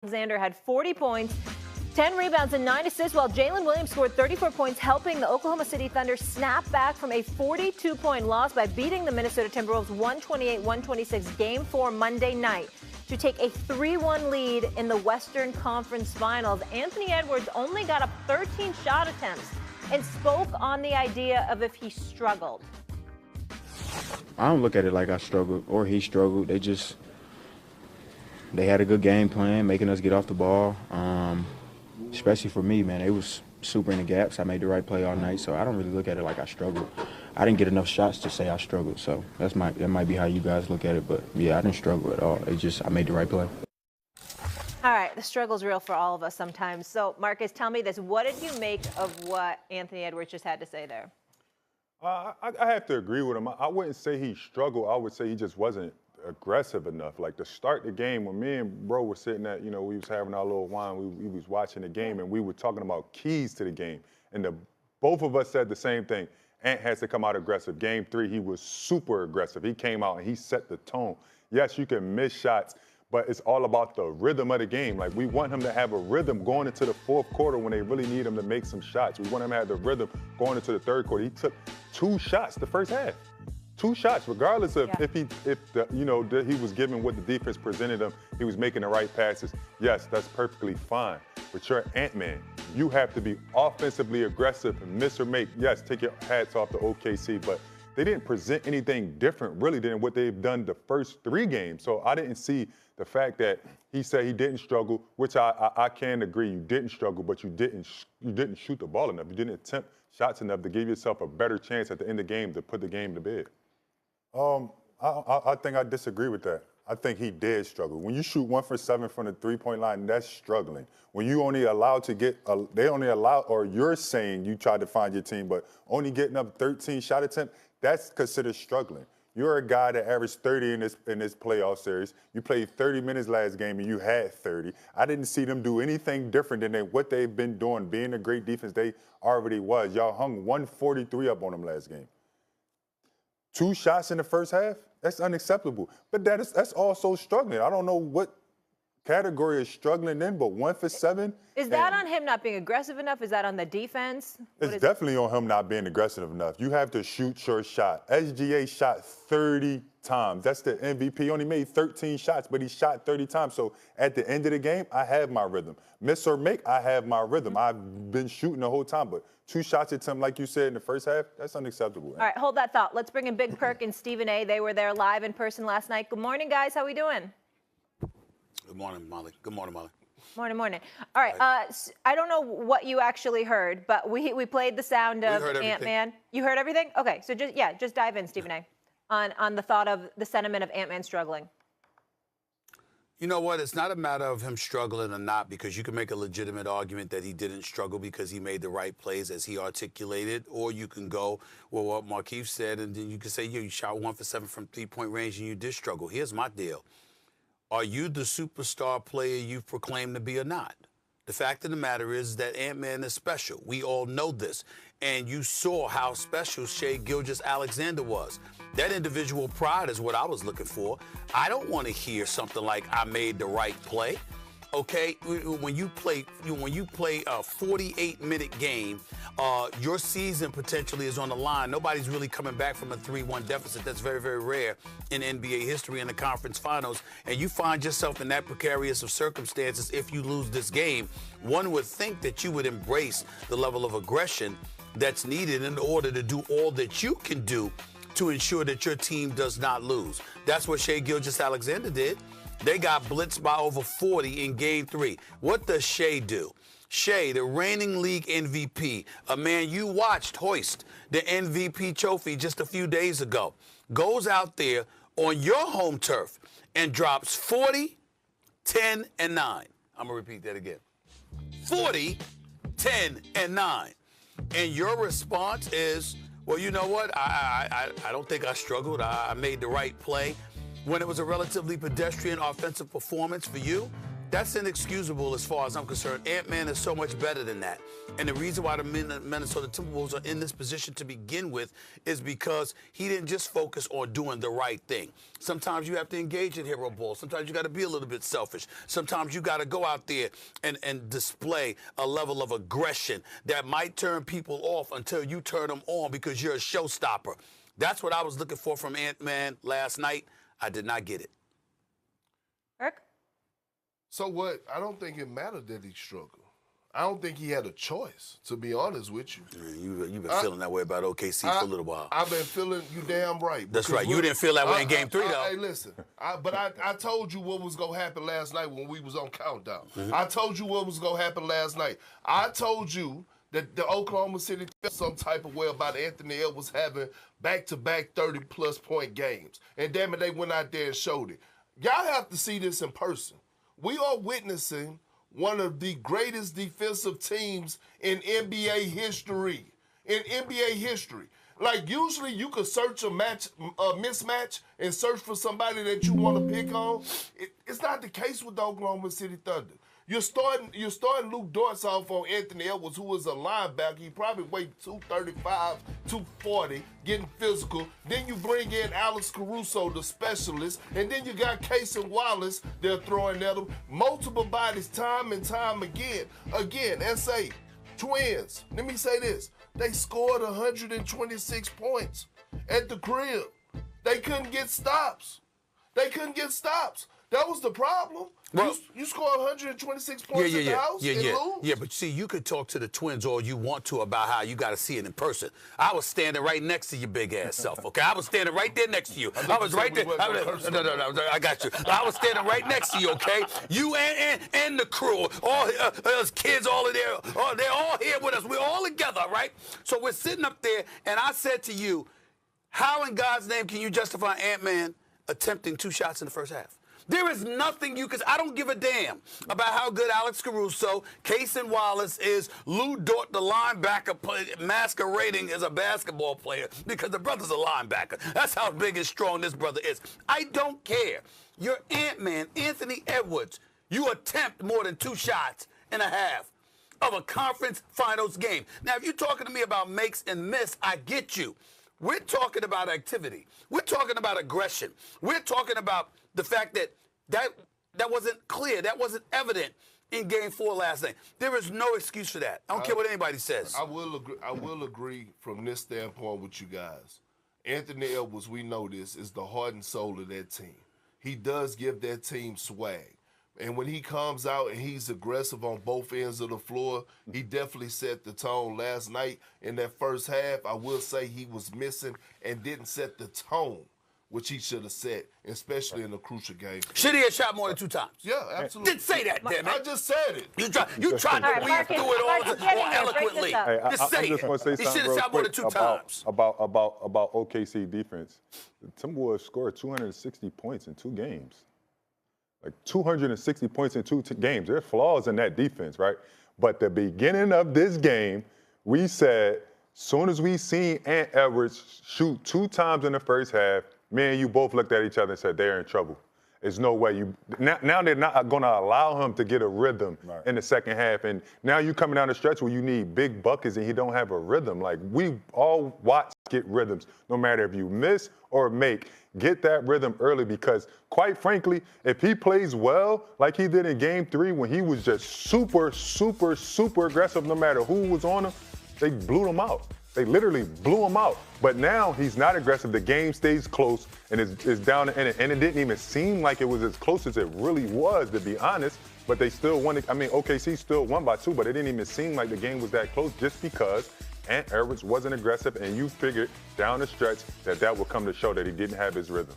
Alexander had 40 points, 10 rebounds, and 9 assists, while Jalen Williams scored 34 points, helping the Oklahoma City Thunder snap back from a 42-point loss by beating the Minnesota Timberwolves 128-126 Game 4 Monday night to take a 3-1 lead in the Western Conference Finals. Anthony Edwards only got up 13 shot attempts and spoke on the idea of if he struggled. I don't look at it like I struggled or he struggled. They had a good game plan, making us get off the ball. Especially for me, man, it was super in the gaps. I made the right play all night, so I don't really look at it like I struggled. I didn't get enough shots to say I struggled, so that might be how you guys look at it. But yeah, I didn't struggle at all. I made the right play. All right, the struggle's real for all of us sometimes. So, Marcus, tell me this: what did you make of what Anthony Edwards just had to say there? I have to agree with him. I wouldn't say he struggled. I would say he just wasn't aggressive enough. Like, to start the game, when me and bro were sitting at, we was having our little wine, we was watching the game, and we were talking about keys to the game. And both of us said the same thing. Ant has to come out aggressive. Game 3, he was super aggressive. He came out and he set the tone. Yes, you can miss shots, but it's all about the rhythm of the game. Like, we want him to have a rhythm going into the fourth quarter when they really need him to make some shots. We want him to have the rhythm going into the third quarter. He took 2 shots the first half. 2 shots, regardless of if he was given what the defense presented him, he was making the right passes. Yes, that's perfectly fine. But you're Ant-Man. You have to be offensively aggressive and miss or make. Yes, take your hats off to OKC, but they didn't present anything different really than what they've done the first 3 games. So I didn't see the fact that he said he didn't struggle, which I can agree. You didn't struggle, but you didn't shoot the ball enough. You didn't attempt shots enough to give yourself a better chance at the end of the game to put the game to bed. I think I disagree with that. I think he did struggle. When you shoot 1 for 7 from the three-point line, that's struggling. When you only allowed to get, or you're saying you tried to find your team, but only getting up 13 shot attempts, that's considered struggling. You're a guy that averaged 30 in this playoff series. You played 30 minutes last game and you had 30. I didn't see them do anything different than what they've been doing, being a great defense they already was. Y'all hung 143 up on them last game. 2 shots in the first half? That's unacceptable. But that's also struggling. I don't know what category is struggling in, but 1 for 7. Is that on him not being aggressive enough? Is that on the defense? It's definitely on him not being aggressive enough. You have to shoot your shot. SGA shot 30 times. That's the MVP. He only made 13 shots, but he shot 30 times. So at the end of the game, I have my rhythm. Miss or make, I have my rhythm. I've been shooting the whole time, but 2 shots attempt, like you said, in the first half, that's unacceptable. All right, hold that thought. Let's bring in Big Perk and Stephen A. They were there live in person last night. Good morning, guys. How we doing? Good morning, Molly. Good morning, Molly. Morning. All right, I don't know what you actually heard, but we played the sound of Ant-Man. You heard everything? Okay, so just dive in, Stephen A., on the thought of the sentiment of Ant-Man struggling. You know what? It's not a matter of him struggling or not, because you can make a legitimate argument that he didn't struggle because he made the right plays as he articulated, or you can go, well, what Markeith said, and then you can say, you shot 1 for 7 from three-point range and you did struggle. Here's my deal. Are you the superstar player you've proclaimed to be or not? The fact of the matter is that Ant-Man is special. We all know this. And you saw how special Shai Gilgeous-Alexander was. That individual pride is what I was looking for. I don't want to hear something like, I made the right play. Okay, when you play a 48-minute game, your season potentially is on the line. Nobody's really coming back from a 3-1 deficit. That's very, very rare in NBA history in the conference finals. And you find yourself in that precarious of circumstances if you lose this game. One would think that you would embrace the level of aggression that's needed in order to do all that you can do to ensure that your team does not lose. That's what Shai Gilgeous-Alexander did. They got blitzed by over 40 in Game 3. What does Shai do? Shai, the reigning league MVP, a man you watched hoist the MVP trophy just a few days ago, goes out there on your home turf and drops 40, 10, and 9. I'm going to repeat that again. 40, 10, and 9. And your response is, well, you know what? I don't think I struggled. I made the right play. When it was a relatively pedestrian offensive performance for you, That's inexcusable as far as I'm concerned. Ant-Man is so much better than that. And the reason why the Minnesota Timberwolves are in this position to begin with is because he didn't just focus on doing the right thing. Sometimes you have to engage in hero ball. Sometimes you got to be a little bit selfish. Sometimes you got to go out there and display a level of aggression that might turn people off until you turn them on because you're a showstopper. That's what I was looking for from Ant-Man last night. I did not get it. Eric? So what? I don't think it mattered that he struggled. I don't think he had a choice, to be honest with you. You've been feeling that way about OKC for a little while. I've been feeling you damn right. That's right. You didn't feel that way in Game 3, though. Hey, listen. I told you what was going to happen last night when we was on Countdown. I told you what was going to happen last night. I told you that the Oklahoma City felt some type of way about Anthony Edwards having back-to-back 30-plus point games. And damn it, they went out there and showed it. Y'all have to see this in person. We are witnessing one of the greatest defensive teams in NBA history. Like, usually you could search a mismatch and search for somebody that you want to pick on. It's not the case with the Oklahoma City Thunder. You're starting Luka Doncic off on Anthony Edwards, who is a linebacker. He probably weighed 235, 240, getting physical. Then you bring in Alex Caruso, the specialist, and then you got Casey Wallace they're throwing at him. Multiple bodies time and time again. Again, SA, Twins, let me say this. They scored 126 points at the crib. They couldn't get stops. That was the problem. Well, you score 126 points in the house and lose? Yeah, but see, you could talk to the Twins all you want to about how you got to see it in person. I was standing right next to your big ass self, okay? I was standing right there next to you. I was right there. No, I got you. I was standing right next to you, okay? You and the crew, all those kids, all of they're all here with us. We're all together, right? So we're sitting up there, and I said to you, how in God's name can you justify Ant-Man attempting 2 shots in the first half? There is nothing I don't give a damn about how good Alex Caruso, Casey Wallace is, Lou Dort, the linebacker, masquerading as a basketball player because the brother's a linebacker. That's how big and strong this brother is. I don't care. You're Ant-Man, Anthony Edwards. You attempt more than 2 shots and a half of a conference finals game. Now, if you're talking to me about makes and miss, I get you. We're talking about activity. We're talking about aggression. We're talking about the fact that wasn't clear, that wasn't evident in Game 4 last night. There is no excuse for that. I don't care what anybody says. I will agree from this standpoint with you guys. Anthony Edwards, we know this, is the heart and soul of that team. He does give that team swag. And when he comes out and he's aggressive on both ends of the floor, he definitely set the tone last night. In that first half, I will say he was missing and didn't set the tone, which he should have set, especially in a crucial game. Should he have shot more than 2 times? Yeah, absolutely. Didn't say that, damn it. I just said it. You tried to weave through it all eloquently. Just say it. He should have shot more than 2 times. About OKC defense. The Timberwolves scored 260 points in 2 games. Like 260 points in 2 games. There are flaws in that defense, right? But the beginning of this game, we said, soon as we seen Ant Edwards shoot 2 times in the first half, me and you both looked at each other and said, they're in trouble. There's no way now they're not going to allow him to get a rhythm in the second half. And now you coming down the stretch where you need big buckets and he don't have a rhythm. Like, we all watch get rhythms, no matter if you miss or make. Get that rhythm early because, quite frankly, if he plays well like he did in Game 3 when he was just super, super, super aggressive no matter who was on him, they blew him out. They literally blew him out. But now he's not aggressive. The game stays close and it's down to end. And it didn't even seem like it was as close as it really was, to be honest. But they still won. I mean, OKC still won by 2, but it didn't even seem like the game was that close just because Ant Edwards wasn't aggressive, and you figured down the stretch that would come to show that he didn't have his rhythm.